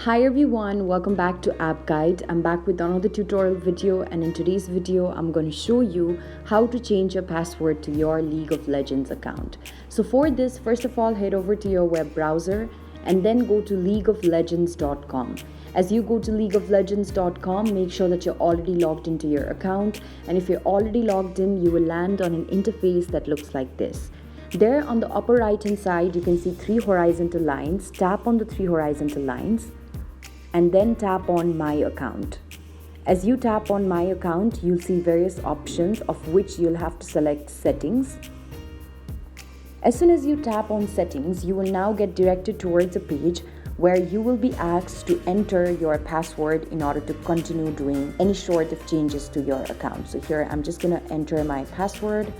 Hi everyone, welcome back to App Guide. I'm back with another tutorial video, and in today's video I'm going to show you how to change your password to your League of Legends account. So for this, first of all, head over to your web browser and then go to leagueoflegends.com. As you go to leagueoflegends.com, make sure that you're already logged into your account, and if you're already logged in, you will land on an interface that looks like this. There on the upper right hand side, you can see three horizontal lines. Tap on the three horizontal lines and then tap on My Account. As you tap on My Account, you'll see various options, of which you'll have to select Settings. As soon as you tap on Settings, you will now get directed towards a page where you will be asked to enter your password in order to continue doing any sort of changes to your account. So here I'm just going to enter my password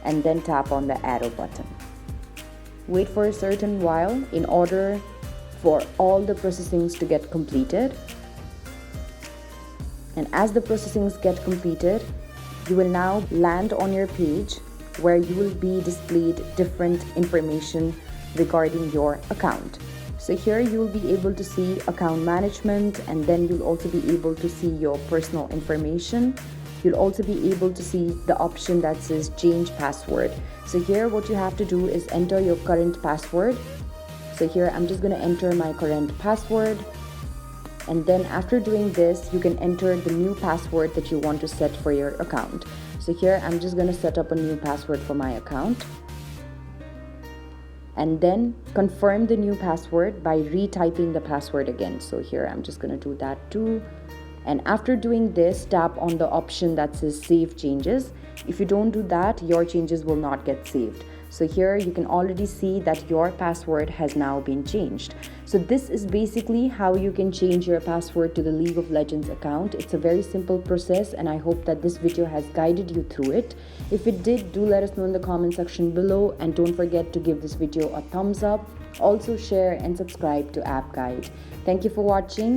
and then tap on the arrow button. Wait for a certain while in order for all the processings to get completed. And as the processings get completed, you will now land on your page where you will be displayed different information regarding your account. So here you will be able to see account management, and then you'll also be able to see your personal information. You'll also be able to see the option that says change password. So here what you have to do is enter your current password. So here I'm just going to enter my current password, and then after doing this you can enter the new password that you want to set for your account. So here I'm just going to set up a new password for my account, and then confirm the new password by retyping the password again. So here I'm just going to do that too. And after doing this, tap on the option that says Save Changes. If you don't do that, your changes will not get saved. So here you can already see that your password has now been changed. So this is basically how you can change your password to the League of Legends account. It's a very simple process, and I hope that this video has guided you through it. If it did, do let us know in the comment section below, and don't forget to give this video a thumbs up. Also share and subscribe to App Guide. Thank you for watching.